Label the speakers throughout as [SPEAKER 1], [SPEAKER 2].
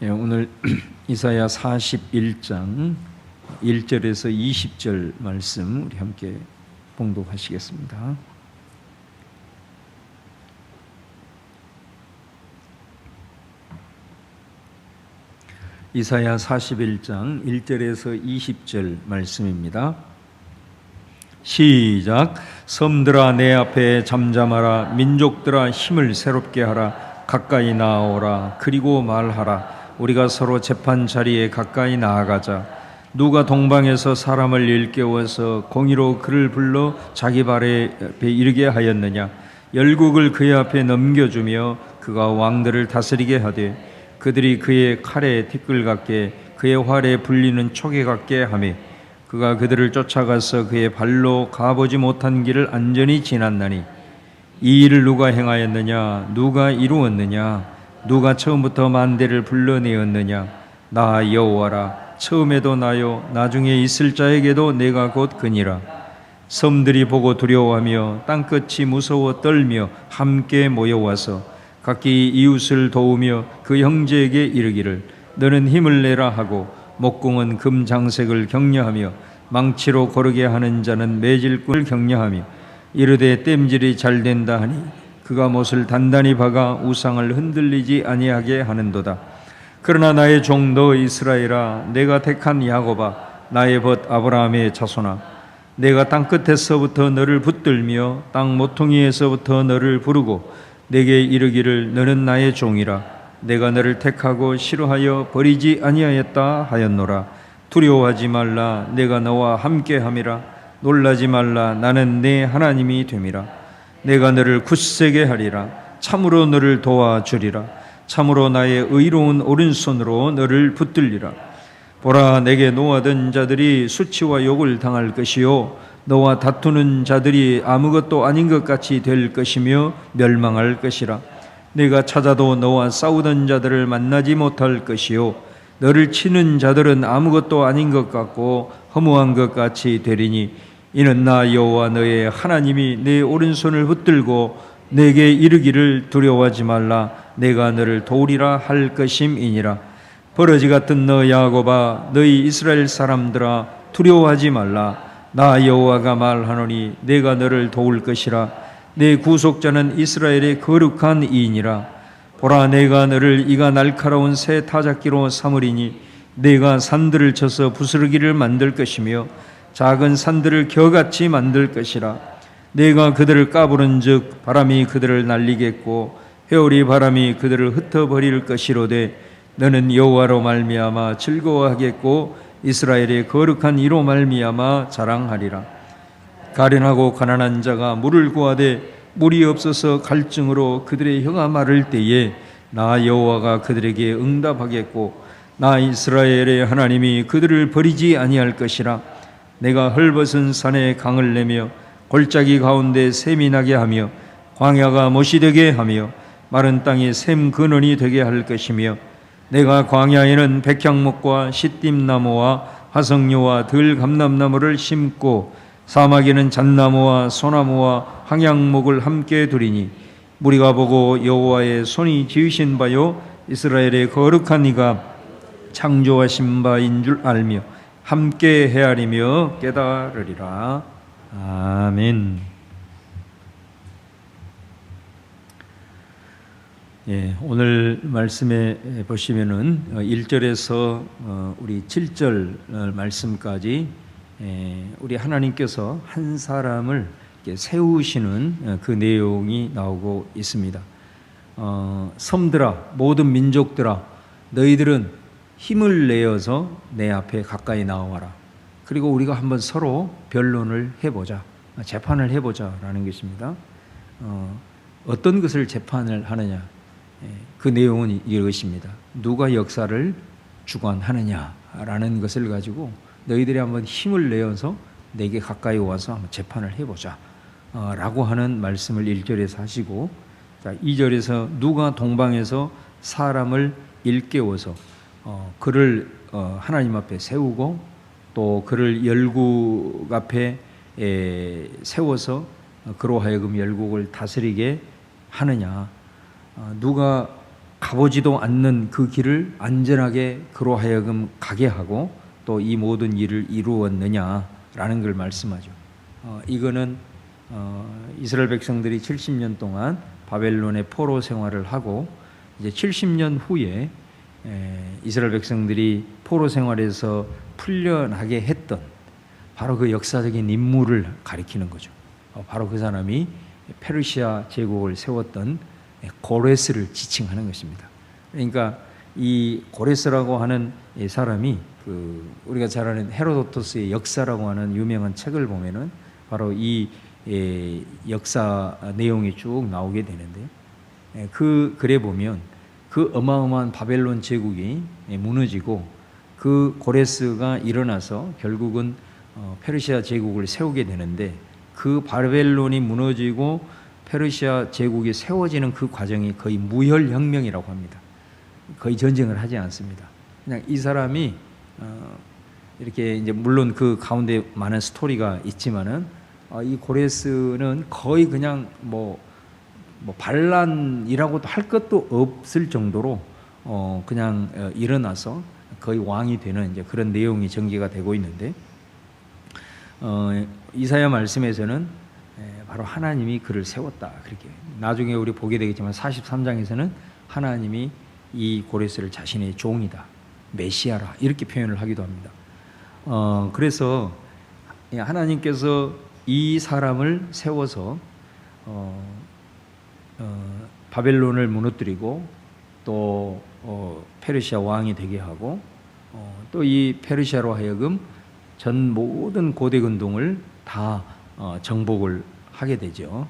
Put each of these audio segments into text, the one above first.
[SPEAKER 1] 오늘 이사야 41장 1절에서 20절 말씀 우리 함께 봉독하시겠습니다. 이사야 41장 1절에서 20절 말씀입니다. 시작. 섬들아 내 앞에 잠잠하라. 민족들아 힘을 새롭게 하라. 가까이 나아오라. 그리고 말하라. 우리가 서로 재판 자리에 가까이 나아가자. 누가 동방에서 사람을 일깨워서 공의로 그를 불러 자기 발에 이르게 하였느냐. 열국을 그의 앞에 넘겨주며 그가 왕들을 다스리게 하되 그들이 그의 칼에 티끌 같게 그의 활에 불리는 촉에 같게 하며 그가 그들을 쫓아가서 그의 발로 가보지 못한 길을 안전히 지났나니 이 일을 누가 행하였느냐. 누가 이루었느냐. 누가 처음부터 만대를 불러내었느냐. 나 여호와라. 처음에도 나요 나중에 있을 자에게도 내가 곧 그니라. 섬들이 보고 두려워하며 땅끝이 무서워 떨며 함께 모여와서 각기 이웃을 도우며 그 형제에게 이르기를 너는 힘을 내라 하고 목공은 금장색을 격려하며 망치로 고르게 하는 자는 매질꾼을 격려하며 이르되 땜질이 잘 된다 하니 그가 못을 단단히 박아 우상을 흔들리지 아니하게 하는도다. 그러나 나의 종 너 이스라엘아, 내가 택한 야곱아, 나의 벗 아브라함의 자손아, 내가 땅끝에서부터 너를 붙들며 땅 모퉁이에서부터 너를 부르고 내게 이르기를 너는 나의 종이라. 내가 너를 택하고 싫어하여 버리지 아니하였다 하였노라. 두려워하지 말라. 내가 너와 함께함이라. 놀라지 말라. 나는 네 하나님이 됨이라. 내가 너를 굳세게 하리라. 참으로 너를 도와주리라. 참으로 나의 의로운 오른손으로 너를 붙들리라. 보라, 내게 노하던 자들이 수치와 욕을 당할 것이요 너와 다투는 자들이 아무것도 아닌 것 같이 될 것이며 멸망할 것이라. 내가 찾아도 너와 싸우던 자들을 만나지 못할 것이요 너를 치는 자들은 아무것도 아닌 것 같고 허무한 것 같이 되리니 이는 나 여호와 너의 하나님이 내 오른손을 붙들고 내게 이르기를 두려워하지 말라. 내가 너를 도우리라 할 것임이니라. 버러지 같은 너 야곱아, 너희 이스라엘 사람들아, 두려워하지 말라. 나 여호와가 말하노니 내가 너를 도울 것이라. 내 구속자는 이스라엘의 거룩한 이이니라. 보라, 내가 너를 이가 날카로운 새 타작기로 삼으리니 내가 산들을 쳐서 부스러기를 만들 것이며 작은 산들을 겨같이 만들 것이라. 내가 그들을 까부른즉 바람이 그들을 날리겠고 회오리 바람이 그들을 흩어버릴 것이로되 너는 여호와로 말미암아 즐거워하겠고 이스라엘의 거룩한 이로 말미암아 자랑하리라. 가련하고 가난한 자가 물을 구하되 물이 없어서 갈증으로 그들의 혀가 마를 때에 나 여호와가 그들에게 응답하겠고 나 이스라엘의 하나님이 그들을 버리지 아니할 것이라. 내가 헐벗은 산에 강을 내며 골짜기 가운데 샘이 나게 하며 광야가 못이 되게 하며 마른 땅이 샘 근원이 되게 할 것이며 내가 광야에는 백향목과 시띠나무와 화석류와 들감람나무를 심고 사막에는 잣나무와 소나무와 황양목을 함께 두리니 무리가 보고 여호와의 손이 지으신 바요 이스라엘의 거룩한 이가 창조하신 바인 줄 알며 함께 헤아리며 깨달으리라. 아멘. 오늘 말씀에 보시면은 1절에서 우리 7절 말씀까지 우리 하나님께서 한 사람을 세우시는 그 내용이 나오고 있습니다. 섬들아, 모든 민족들아, 너희들은 힘을 내어서 내 앞에 가까이 나와라. 그리고 우리가 한번 서로 변론을 해보자, 재판을 해보자 라는 것입니다. 어떤 것을 재판을 하느냐, 그 내용은 이것입니다. 누가 역사를 주관하느냐라는 것을 가지고 너희들이 한번 힘을 내어서 내게 가까이 와서 한번 재판을 해보자 라고 하는 말씀을 1절에서 하시고, 2절에서 누가 동방에서 사람을 일깨워서 그를 하나님 앞에 세우고 또 그를 열국 앞에 세워서 그로 하여금 열국을 다스리게 하느냐. 누가 가보지도 않는 그 길을 안전하게 그로 하여금 가게 하고 또 이 모든 일을 이루었느냐라는 걸 말씀하죠. 이거는 이스라엘 백성들이 70년 동안 바벨론의 포로 생활을 하고 이제 70년 후에 이스라엘 백성들이 포로 생활에서 풀려나게 했던 바로 그 역사적인 인물을 가리키는 거죠. 바로 그 사람이 페르시아 제국을 세웠던 고레스를 지칭하는 것입니다. 그러니까 이 고레스라고 하는 이 사람이 우리가 잘 아는 헤로도토스의 역사라고 하는 유명한 책을 보면은 바로 이 역사 내용이 쭉 나오게 되는데, 그 글에 보면 그 어마어마한 바벨론 제국이 무너지고 그 고레스가 일어나서 결국은 페르시아 제국을 세우게 되는데, 그 바벨론이 무너지고 페르시아 제국이 세워지는 그 과정이 거의 무혈혁명이라고 합니다. 거의 전쟁을 하지 않습니다. 그냥 이 사람이 이렇게 이제 물론 그 가운데 많은 스토리가 있지만은 이 고레스는 거의 그냥 뭐 반란이라고도 할 것도 없을 정도로 그냥 일어나서 거의 왕이 되는 이제 그런 내용이 전개가 되고 있는데, 이사야 말씀에서는 바로 하나님이 그를 세웠다, 그렇게 나중에 우리 보게 되겠지만 43장에서는 하나님이 이 고레스를 자신의 종이다, 메시아라, 이렇게 표현을 하기도 합니다. 그래서 하나님께서 이 사람을 세워서 바벨론을 무너뜨리고 또 페르시아 왕이 되게 하고 또 이 페르시아로 하여금 전 모든 고대 근동을 다 정복을 하게 되죠.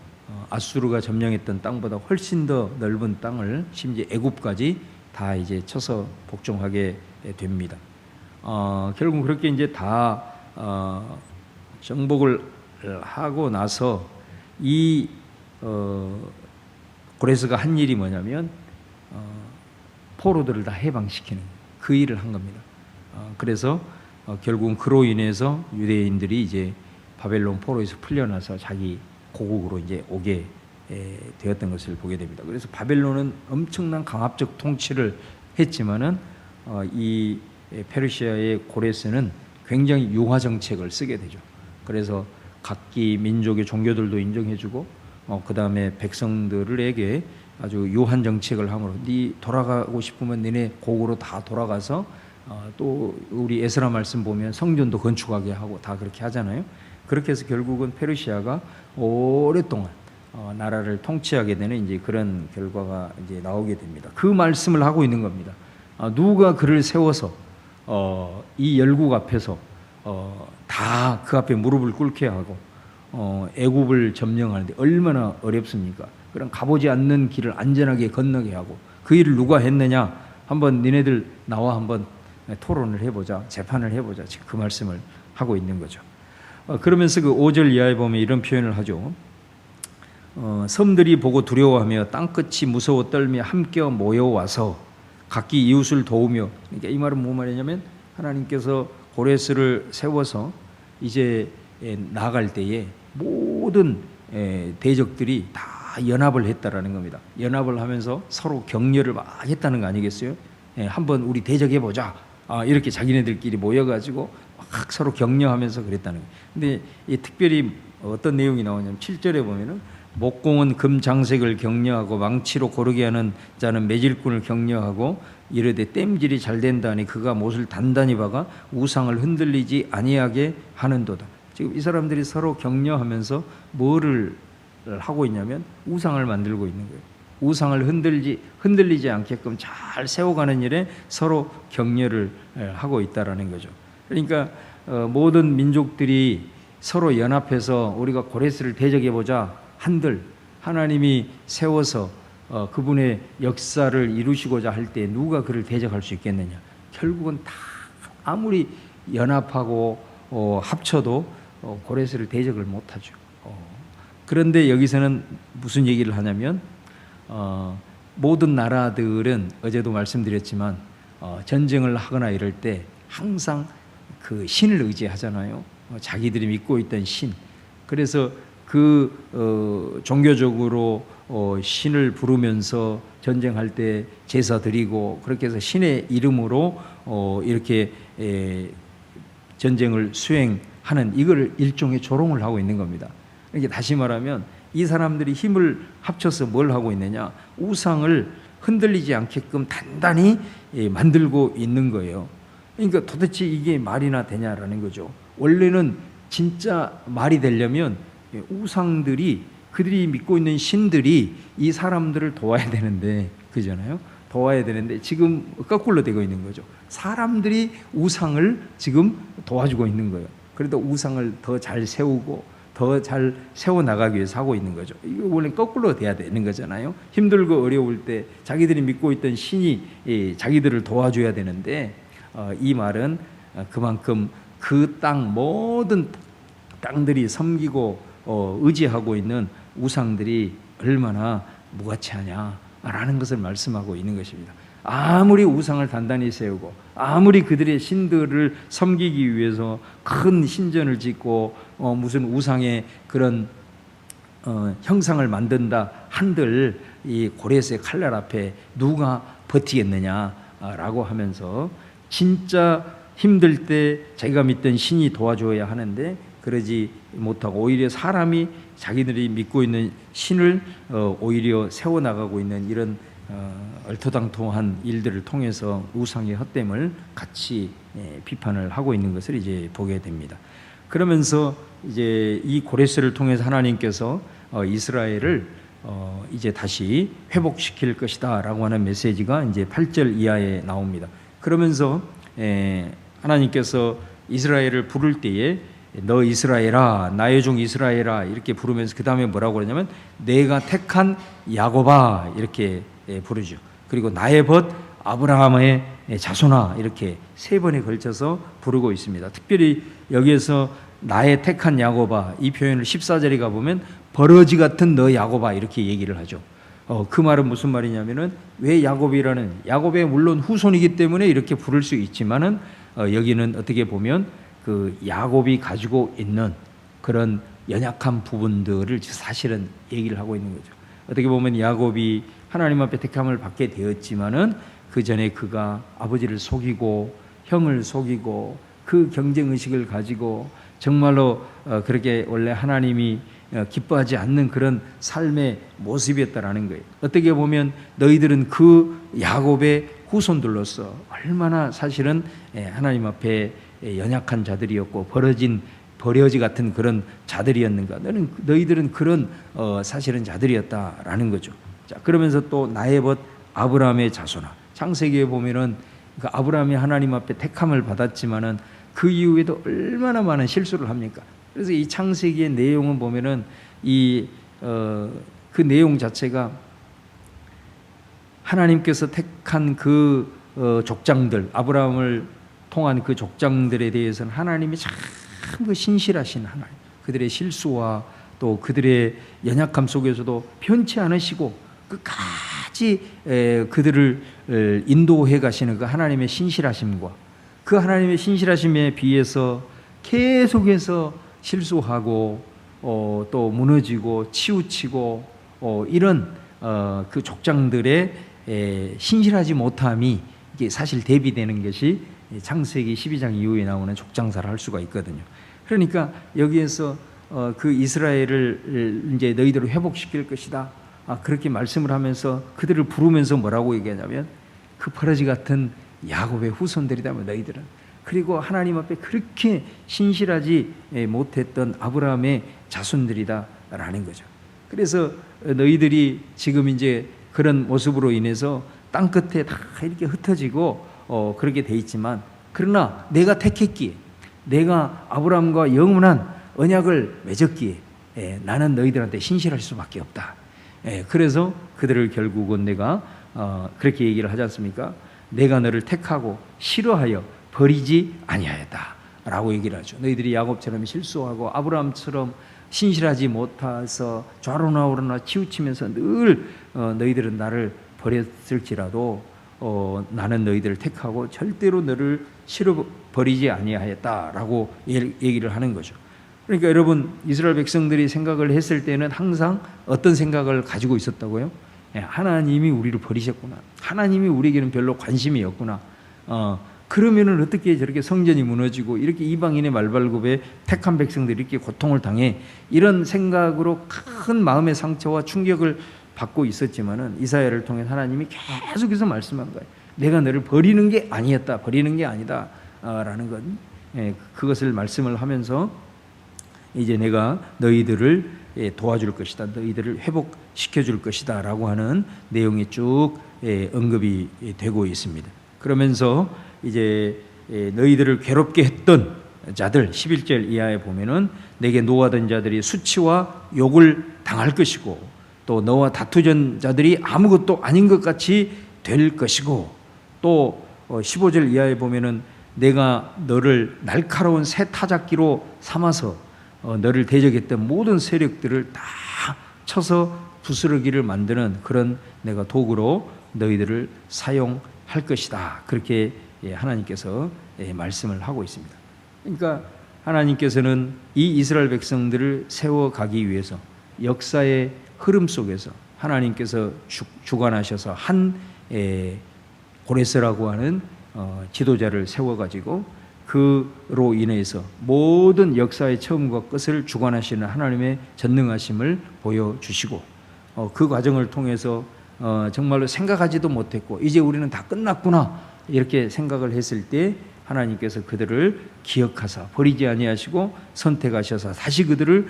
[SPEAKER 1] 아수르가 점령했던 땅보다 훨씬 더 넓은 땅을, 심지어 애굽까지 다 이제 쳐서 복종하게 됩니다. 결국 그렇게 이제 다 정복을 하고 나서 이 고레스가 한 일이 뭐냐면 포로들을 다 해방시키는 그 일을 한 겁니다. 그래서 결국은 그로 인해서 유대인들이 이제 바벨론 포로에서 풀려나서 자기 고국으로 이제 오게 되었던 것을 보게 됩니다. 그래서 바벨론은 엄청난 강압적 통치를 했지만은 이 페르시아의 고레스는 굉장히 유화 정책을 쓰게 되죠. 그래서 각기 민족의 종교들도 인정해주고 그 다음에 백성들에게 아주 유한 정책을 함으로 네 돌아가고 싶으면 너네 고국으로 다 돌아가서 또 우리 에스라 말씀 보면 성전도 건축하게 하고 다 그렇게 하잖아요. 그렇게 해서 결국은 페르시아가 오랫동안 나라를 통치하게 되는 이제 그런 결과가 이제 나오게 됩니다. 그 말씀을 하고 있는 겁니다. 누가 그를 세워서 이 열국 앞에서 다 그 앞에 무릎을 꿇게 하고 애굽을 점령하는데 얼마나 어렵습니까? 그럼 가보지 않는 길을 안전하게 건너게 하고 그 일을 누가 했느냐? 한번 니네들 나와 한번 토론을 해보자, 재판을 해보자. 지금 그 말씀을 하고 있는 거죠. 그러면서 그 5절 이하에 보면 이런 표현을 하죠. 섬들이 보고 두려워하며 땅끝이 무서워 떨며 함께 모여와서 각기 이웃을 도우며, 그러니까 이 말은 무슨 말이냐면 하나님께서 고레스를 세워서 이제 나아갈 때에 모든 대적들이 다 연합을 했다라는 겁니다. 연합을 하면서 서로 격려를 막 했다는 거 아니겠어요? 한번 우리 대적해보자. 이렇게 자기네들끼리 모여가지고 막 서로 격려하면서 그랬다는 거예요. 근데 특별히 어떤 내용이 나오냐면 7절에 보면은 목공은 금장색을 격려하고 망치로 고르게 하는 자는 매질꾼을 격려하고 이르되 땜질이 잘 된다니 그가 못을 단단히 박아 우상을 흔들리지 아니하게 하는도다. 지금 이 사람들이 서로 격려하면서 뭐를 하고 있냐면 우상을 만들고 있는 거예요. 우상을 흔들리지 않게끔 잘 세워가는 일에 서로 격려를 하고 있다라는 거죠. 그러니까 모든 민족들이 서로 연합해서 우리가 고레스를 대적해보자 한들 하나님이 세워서 그분의 역사를 이루시고자 할 때 누가 그를 대적할 수 있겠느냐? 결국은 다 아무리 연합하고 합쳐도 고레스를 대적을 못하죠. 그런데 여기서는 무슨 얘기를 하냐면 모든 나라들은 어제도 말씀드렸지만 전쟁을 하거나 이럴 때 항상 그 신을 의지하잖아요. 자기들이 믿고 있던 신. 그래서 그 종교적으로 신을 부르면서 전쟁할 때 제사 드리고 그렇게 해서 신의 이름으로 이렇게 전쟁을 수행하는 이걸 일종의 조롱을 하고 있는 겁니다. 이렇게 다시 말하면 이 사람들이 힘을 합쳐서 뭘 하고 있느냐? 우상을 흔들리지 않게끔 단단히 만들고 있는 거예요. 그러니까 도대체 이게 말이나 되냐라는 거죠. 원래는 진짜 말이 되려면 우상들이, 그들이 믿고 있는 신들이 이 사람들을 도와야 되는데, 그잖아요. 도와야 되는데 지금 거꾸로 되고 있는 거죠. 사람들이 우상을 지금 도와주고 있는 거예요. 그래도 우상을 더 잘 세우고 더 잘 세워나가기 위해서 하고 있는 거죠. 이거 원래 거꾸로 돼야 되는 거잖아요. 힘들고 어려울 때 자기들이 믿고 있던 신이 자기들을 도와줘야 되는데, 이 말은 그만큼 그 땅 모든 땅들이 섬기고 의지하고 있는 우상들이 얼마나 무가치하냐라는 것을 말씀하고 있는 것입니다. 아무리 우상을 단단히 세우고 아무리 그들의 신들을 섬기기 위해서 큰 신전을 짓고 무슨 우상의 그런 형상을 만든다 한들 이 고레스의 칼날 앞에 누가 버티겠느냐라고 하면서 진짜 힘들 때 자기가 믿던 신이 도와줘야 하는데 그러지 못하고 오히려 사람이 자기들이 믿고 있는 신을 오히려 세워나가고 있는 이런 얼토당토한 일들을 통해서 우상의 헛됨을 같이 비판을 하고 있는 것을 이제 보게 됩니다. 그러면서 이제 이 고레스를 통해서 하나님께서 이스라엘을 이제 다시 회복시킬 것이다라고 하는 메시지가 이제 8절 이하에 나옵니다. 그러면서 하나님께서 이스라엘을 부를 때에 너 이스라엘아, 나의 종 이스라엘아 이렇게 부르면서 그 다음에 뭐라고 그러냐면 내가 택한 야곱아 이렇게 부르죠. 그리고 나의 벗 아브라함의 자손아 이렇게 세 번에 걸쳐서 부르고 있습니다. 특별히 여기에서 나의 택한 야곱아 이 표현을 14절에 가보면 버러지 같은 너 야곱아 이렇게 얘기를 하죠. 그 말은 무슨 말이냐면은 왜 야곱이라는, 야곱의 물론 후손이기 때문에 이렇게 부를 수 있지만은 여기는 어떻게 보면 그 야곱이 가지고 있는 그런 연약한 부분들을 사실은 얘기를 하고 있는 거죠. 어떻게 보면 야곱이 하나님 앞에 택함을 받게 되었지만은 그 전에 그가 아버지를 속이고 형을 속이고 그 경쟁 의식을 가지고 정말로 그렇게 원래 하나님이 기뻐하지 않는 그런 삶의 모습이었다라는 거예요. 어떻게 보면 너희들은 그 야곱의 후손들로서 얼마나 사실은 하나님 앞에 연약한 자들이었고 버려지 같은 그런 자들이었는가. 너희들은 그런 사실은 자들이었다라는 거죠. 자, 그러면서 또 나의 벗 아브라함의 자손아. 창세기에 보면은 그 아브라함이 하나님 앞에 택함을 받았지만은 그 이후에도 얼마나 많은 실수를 합니까? 그래서 이 창세기의 내용은 보면은 그 내용 자체가 하나님께서 택한 그 족장들, 아브라함을 통한 그 족장들에 대해서는 하나님이 참 그 신실하신 하나님, 그들의 실수와 또 그들의 연약함 속에서도 편치 않으시고 끝까지 그들을 인도해 가시는 그 하나님의 신실하심과 그 하나님의 신실하심에 비해서 계속해서 실수하고 또 무너지고 치우치고 이런 그 족장들의 신실하지 못함이 이게 사실 대비되는 것이 창세기 12장 이후에 나오는 족장사를 할 수가 있거든요. 그러니까 여기에서 그 이스라엘을 이제 너희들을 회복시킬 것이다. 그렇게 말씀을 하면서 그들을 부르면서 뭐라고 얘기하냐면 그 버러지 같은 야곱의 후손들이다면 너희들은, 그리고 하나님 앞에 그렇게 신실하지 못했던 아브라함의 자손들이다라는 거죠. 그래서 너희들이 지금 이제 그런 모습으로 인해서 땅 끝에 다 이렇게 흩어지고 그렇게 돼 있지만, 그러나 내가 택했기에, 내가 아브라함과 영원한 언약을 맺었기에 나는 너희들한테 신실할 수밖에 없다. 그래서 그들을 결국은 내가 그렇게 얘기를 하지 않습니까? 내가 너를 택하고 싫어하여 버리지 아니하였다라고 얘기를 하죠. 너희들이 야곱처럼 실수하고 아브라함처럼 신실하지 못해서 좌로나 우로나 치우치면서 늘 너희들은 나를 버렸을지라도 나는 너희들을 택하고 절대로 너를 싫어 버리지 아니하였다라고 얘기를 하는 거죠. 그러니까 여러분, 이스라엘 백성들이 생각을 했을 때는 항상 어떤 생각을 가지고 있었다고요? 하나님이 우리를 버리셨구나. 하나님이 우리에게는 별로 관심이 없구나. 그러면은 어떻게 저렇게 성전이 무너지고 이렇게 이방인의 말발굽에 택한 백성들이 이렇게 고통을 당해, 이런 생각으로 큰 마음의 상처와 충격을 받고 있었지만은 이사야를 통해 하나님이 계속해서 말씀한 거예요. 내가 너를 버리는 게 아니었다, 버리는 게 아니다 라는 것, 그것을 말씀을 하면서 이제 내가 너희들을 도와줄 것이다, 너희들을 회복시켜 줄 것이다 라고 하는 내용이 쭉 언급이 되고 있습니다. 그러면서 이제 너희들을 괴롭게 했던 자들, 11절 이하에 보면은 내게 노하던 자들이 수치와 욕을 당할 것이고, 또 너와 다투던 자들이 아무것도 아닌 것 같이 될 것이고, 또 15절 이하에 보면은 내가 너를 날카로운 새 타작기로 삼아서 너를 대적했던 모든 세력들을 다 쳐서 부스러기를 만드는 그런 내가 도구로 너희들을 사용할 것이다. 그렇게 하나님께서 말씀을 하고 있습니다. 그러니까 하나님께서는 이 이스라엘 백성들을 세워가기 위해서 역사의 흐름 속에서 하나님께서 주관하셔서 한 고레스라고 하는 지도자를 세워가지고 그로 인해서 모든 역사의 처음과 끝을 주관하시는 하나님의 전능하심을 보여주시고, 그 과정을 통해서 정말로 생각하지도 못했고 이제 우리는 다 끝났구나 이렇게 생각을 했을 때 하나님께서 그들을 기억하사 버리지 아니하시고 선택하셔서 다시 그들을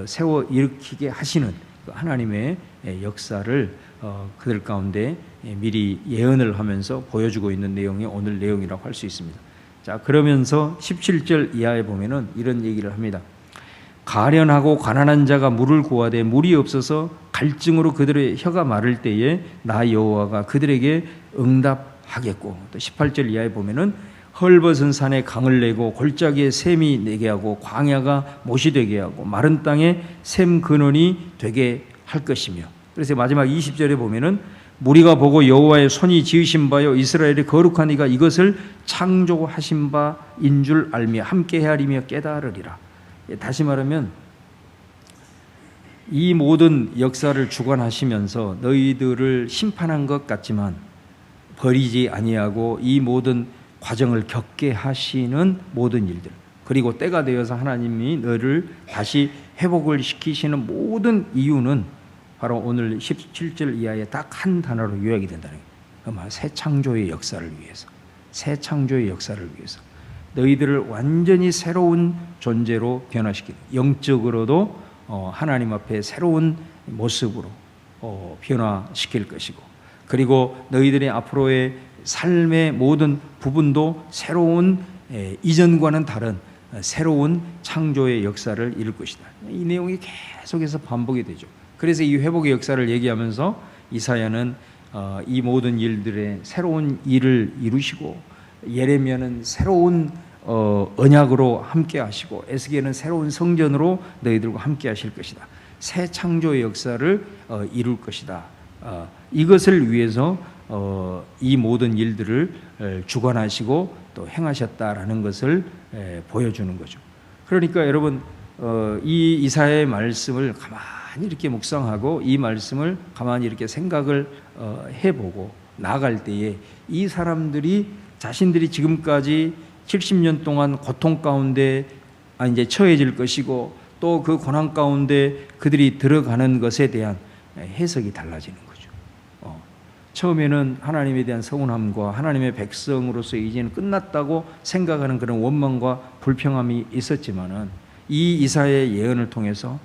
[SPEAKER 1] 세워 일으키게 하시는 하나님의 역사를 그들 가운데 미리 예언을 하면서 보여주고 있는 내용이 오늘 내용이라고 할 수 있습니다. 자, 그러면서 17절 이하에 보면은 이런 얘기를 합니다. 가련하고 가난한 자가 물을 구하되 물이 없어서 갈증으로 그들의 혀가 마를 때에 나 여호와가 그들에게 응답하겠고, 또 18절 이하에 보면은 헐벗은 산에 강을 내고 골짜기에 샘이 내게 하고 광야가 못이 되게 하고 마른 땅에 샘 근원이 되게 할 것이며, 그래서 마지막 20절에 보면은 무리가 보고 여호와의 손이 지으신 바요 이스라엘의 거룩한 이가 이것을 창조하신 바인 줄 알며 함께 헤아리며 깨달으리라. 다시 말하면 이 모든 역사를 주관하시면서 너희들을 심판한 것 같지만 버리지 아니하고 이 모든 과정을 겪게 하시는 모든 일들, 그리고 때가 되어서 하나님이 너를 다시 회복을 시키시는 모든 이유는 바로 오늘 17절 이하에 딱 한 단어로 요약이 된다는 거예요. 새 창조의 역사를 위해서, 새 창조의 역사를 위해서 너희들을 완전히 새로운 존재로 변화시키는, 영적으로도 하나님 앞에 새로운 모습으로 변화시킬 것이고, 그리고 너희들의 앞으로의 삶의 모든 부분도 새로운 이전과는 다른 새로운 창조의 역사를 이룰 것이다. 이 내용이 계속해서 반복이 되죠. 그래서 이 회복의 역사를 얘기하면서 이사야는 이 모든 일들의 새로운 일을 이루시고, 예레미야는 새로운 언약으로 함께 하시고, 에스겔은 새로운 성전으로 너희들과 함께 하실 것이다. 새 창조의 역사를 이룰 것이다. 이것을 위해서 이 모든 일들을 주관하시고 또 행하셨다라는 것을 보여주는 거죠. 그러니까 여러분, 이 이사야의 말씀을 가만히 이렇게 묵상하고 이 말씀을 가만히 이렇게 생각을 해보고 나아갈 때에 이 사람들이 자신들이 지금까지 70년 동안 고통 가운데 이제 처해질 것이고, 또 그 고난 가운데 그들이 들어가는 것에 대한 해석이 달라지는 거죠. 처음에는 하나님에 대한 서운함과 하나님의 백성으로서 이제는 끝났다고 생각하는 그런 원망과 불평함이 있었지만은 이 이사야의 예언을 통해서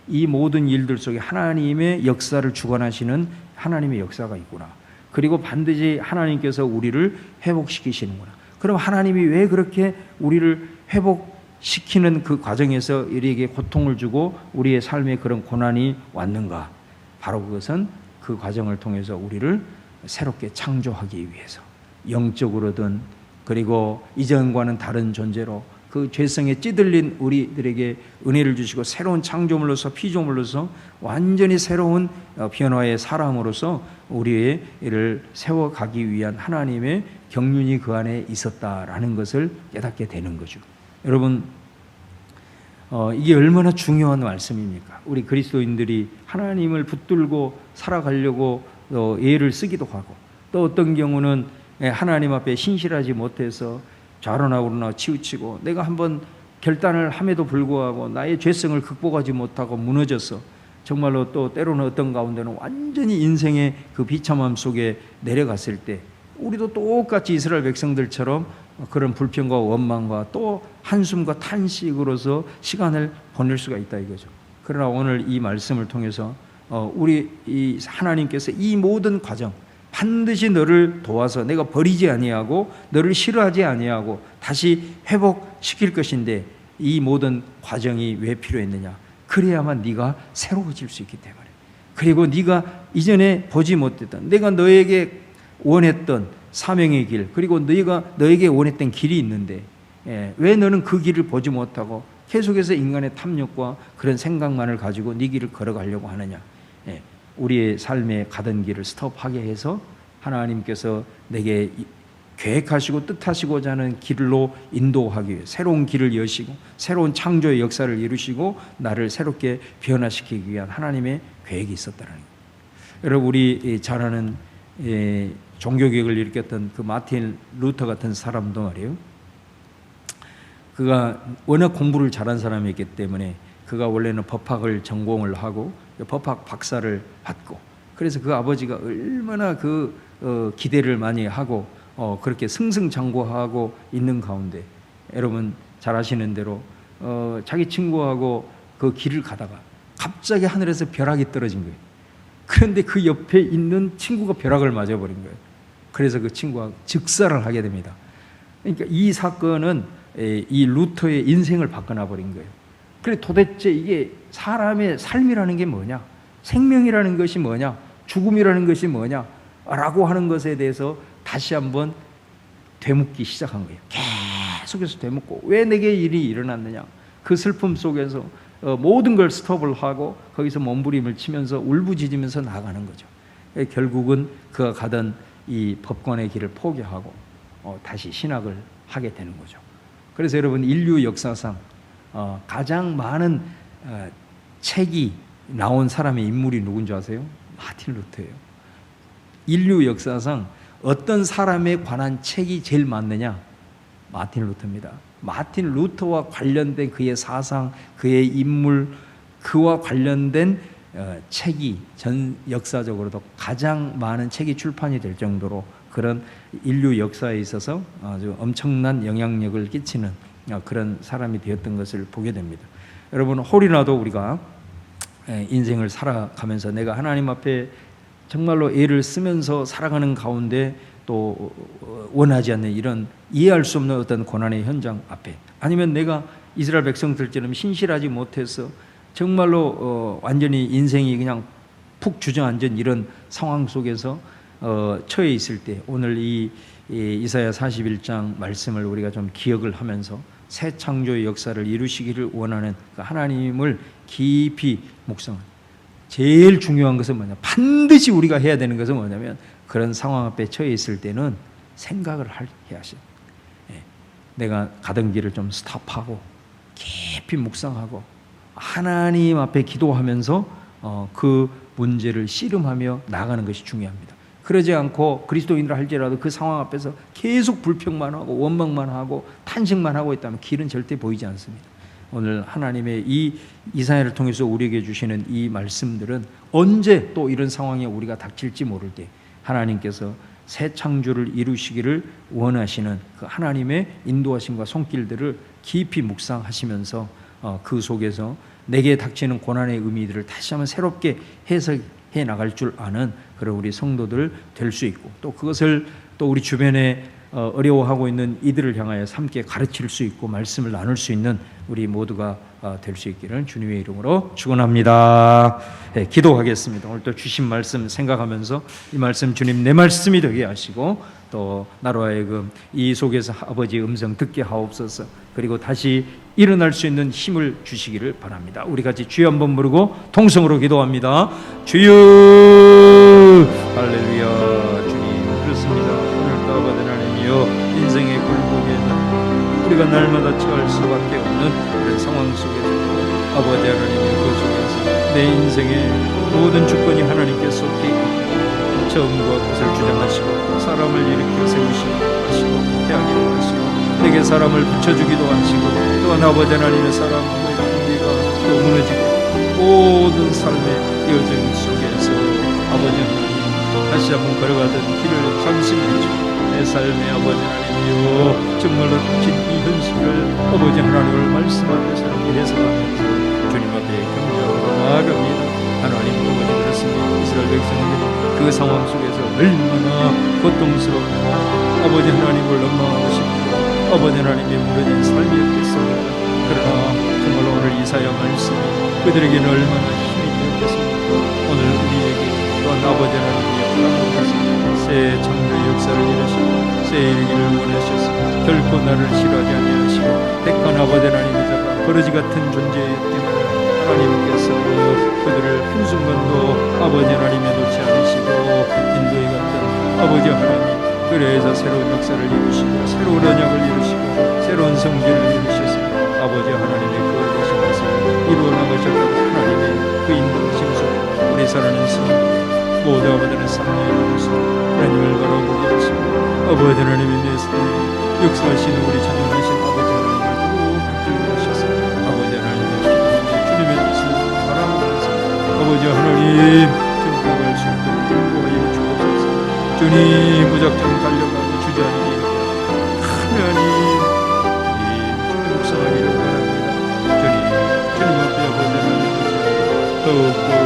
[SPEAKER 1] 이 모든 일들 속에 하나님의 역사를 주관하시는 하나님의 역사가 있구나. 그리고 반드시 하나님께서 우리를 회복시키시는구나. 그럼 하나님이 왜 그렇게 우리를 회복시키는 그 과정에서 우리에게 고통을 주고 우리의 삶에 그런 고난이 왔는가? 바로 그것은 그 과정을 통해서 우리를 새롭게 창조하기 위해서, 영적으로든 그리고 이전과는 다른 존재로 그 죄성에 찌들린 우리들에게 은혜를 주시고 새로운 창조물로서, 피조물로서 완전히 새로운 변화의 사람으로서 우리를 세워가기 위한 하나님의 경륜이 그 안에 있었다라는 것을 깨닫게 되는 거죠. 여러분, 이게 얼마나 중요한 말씀입니까? 우리 그리스도인들이 하나님을 붙들고 살아가려고 애를 쓰기도 하고, 또 어떤 경우는 하나님 앞에 신실하지 못해서 좌로나 우로나 치우치고, 내가 한번 결단을 함에도 불구하고 나의 죄성을 극복하지 못하고 무너져서 정말로 또 때로는 어떤 가운데는 완전히 인생의 그 비참함 속에 내려갔을 때, 우리도 똑같이 이스라엘 백성들처럼 그런 불평과 원망과 또 한숨과 탄식으로서 시간을 보낼 수가 있다 이거죠. 그러나 오늘 이 말씀을 통해서 우리 이 하나님께서 이 모든 과정, 반드시 너를 도와서 내가 버리지 아니하고 너를 싫어하지 아니하고 다시 회복시킬 것인데, 이 모든 과정이 왜 필요했느냐? 그래야만 네가 새로워질 수 있기 때문에. 그리고 네가 이전에 보지 못했던, 내가 너에게 원했던 사명의 길, 그리고 너희가 너에게 원했던 길이 있는데 왜 너는 그 길을 보지 못하고 계속해서 인간의 탐욕과 그런 생각만을 가지고 네 길을 걸어가려고 하느냐? 우리의 삶에 가던 길을 스톱하게 해서 하나님께서 내게 계획하시고 뜻하시고자 하는 길로 인도하기 위해 새로운 길을 여시고 새로운 창조의 역사를 이루시고 나를 새롭게 변화시키기 위한 하나님의 계획이 있었다는 거예요. 여러분, 우리 잘 아는 종교개혁을 일으켰던 그 마틴 루터 같은 사람도 말이에요, 그가 워낙 공부를 잘한 사람이기 때문에 그가 원래는 법학을 전공을 하고 법학 박사를 받고, 그래서 그 아버지가 얼마나 기대를 많이 하고 그렇게 승승장구하고 있는 가운데, 여러분 잘 아시는 대로 자기 친구하고 그 길을 가다가 갑자기 하늘에서 벼락이 떨어진 거예요. 그런데 그 옆에 있는 친구가 벼락을 맞아버린 거예요. 그래서 그 친구가 즉사를 하게 됩니다. 그러니까 이 사건은 이 루터의 인생을 바꿔놔버린 거예요. 그래, 도대체 이게 사람의 삶이라는 게 뭐냐, 생명이라는 것이 뭐냐, 죽음이라는 것이 뭐냐 라고 하는 것에 대해서 다시 한번 되묻기 시작한 거예요. 계속해서 되묻고, 왜 내게 일이 일어났느냐, 그 슬픔 속에서 모든 걸 스톱을 하고 거기서 몸부림을 치면서 울부짖으면서 나가는 거죠. 결국은 그가 가던 이 법관의 길을 포기하고 다시 신학을 하게 되는 거죠. 그래서 여러분, 인류 역사상 가장 많은 책이 나온 사람의 인물이 누군지 아세요? 마틴 루터예요. 인류 역사상 어떤 사람에 관한 책이 제일 많느냐? 마틴 루터입니다. 마틴 루터와 관련된 그의 사상, 그의 인물, 그와 관련된 책이 전 역사적으로도 가장 많은 책이 출판이 될 정도로 그런 인류 역사에 있어서 아주 엄청난 영향력을 끼치는 그런 사람이 되었던 것을 보게 됩니다. 여러분, 혹이라도 우리가 인생을 살아가면서 내가 하나님 앞에 정말로 애를 쓰면서 살아가는 가운데 또 원하지 않는 이런 이해할 수 없는 어떤 고난의 현장 앞에, 아니면 내가 이스라엘 백성들처럼 신실하지 못해서 정말로 완전히 인생이 그냥 푹 주저앉은 이런 상황 속에서 처해 있을 때, 오늘 이 이사야 41장 말씀을 우리가 좀 기억을 하면서 새 창조의 역사를 이루시기를 원하는 그 하나님을 깊이 묵상하는, 제일 중요한 것은 뭐냐, 반드시 우리가 해야 되는 것은 뭐냐면, 그런 상황 앞에 처해 있을 때는 생각을 해야 하셔. 내가 가던 길을 좀 스탑하고 깊이 묵상하고 하나님 앞에 기도하면서 그 문제를 씨름하며 나가는 것이 중요합니다. 그러지 않고 그리스도인이라 할지라도 그 상황 앞에서 계속 불평만 하고 원망만 하고 탄식만 하고 있다면 길은 절대 보이지 않습니다. 오늘 하나님의 이 이사야를 통해서 우리에게 주시는 이 말씀들은 언제 또 이런 상황에 우리가 닥칠지 모를 때 하나님께서 새 창조를 이루시기를 원하시는 그 하나님의 인도하심과 손길들을 깊이 묵상하시면서 그 속에서 내게 닥치는 고난의 의미들을 다시 한번 새롭게 해석해 나갈 줄 아는 그런 우리 성도들 될 수 있고, 또 그것을 또 우리 주변에 어려워하고 있는 이들을 향하여 함께 가르칠 수 있고 말씀을 나눌 수 있는 우리 모두가 될 수 있기를 주님의 이름으로 축원합니다. 네, 기도하겠습니다. 오늘 또 주신 말씀 생각하면서 이 말씀 주님 내 말씀이 되게 하시고 또 나로 하여금 이 속에서 아버지의 음성 듣게 하옵소서. 그리고 다시 일어날 수 있는 힘을 주시기를 바랍니다. 우리 같이 주여 한번 부르고 통성으로 기도합니다. 주여, 할렐루야. 주님 그렇습니다. 오늘도 아버지 하나님이여, 인생의 굴곡에는 우리가 날마다 처할 수밖에 없는 그런 상황 속에서 아버지 하나님의 그 속에서 내 인생의 모든 주권이 하나님께 속해 있고 처음과 끝을 주장하시고 사람을 일으켜 세우시고 하시고 대하기도 하시고 내게 사람을 붙여주기도 하시고 또한 아버지 하나님의 사람의 관계가 또 무너지고 모든 삶의 여정 속에서 아버지 하나님 다시 한번 걸어가던 길을 잠시만요 내 삶의 아버지 하나님이요 정말로 닥친 이 현실을 아버지 하나님을 말씀 앞에 새롭게 해석하면서 주님 앞에 경배하고 나아갑니다. 하나님 아버지 그렇습니다. 이스라엘 백성들이 그 상황 속에서 얼마나 고통스럽고 아버지 하나님을 원망하고 아버지 하나님의 무너진 삶이었겠습니까? 그러나 정말로 오늘 이사야 말씀이 그들에게는 얼마나 힘이 되었겠습니까? 오늘 우리에게 또한 아버지 하나님의 허락하셔서 새 창조의 역사를 이루시고 새 일기를 원하셨으며 결코 나를 싫어하지 아니하시고 택한 아버지 하나님의 자가 버러지 같은 존재였기 때문에 하나님께서 그들을 한순간도 아버지 하나님에 놓지 않으시고 인도에 갔던 아버지 하나님 그래서 새로운 역사를 이루시고 새로운 언약을 이루시고 새로운 성전을 이루셨으며 아버지 하나님의 거룩하신 것을 이루어 나가셨다고 하나님의 그 인도하심 속에 우리 살아가는 성 모두 아버지 하나님의 삶의 모습 하나님을 바라보게 하시고 아버지 하나님의 내 삶에 역사하시는 우리 찬양하신 아버지 하나님을 꼭 붙들고 아버지 하나님의 기도하며 주님의 뜻을 바라보면서 아버지 하나님 경배할 수 있도록 인도하여 주옵소서. 주님 무작정 달려가고 주저하는 일 하나님 주님 묵상하기를 바랍니다. 주님 앞에 아버지 하나님 더욱더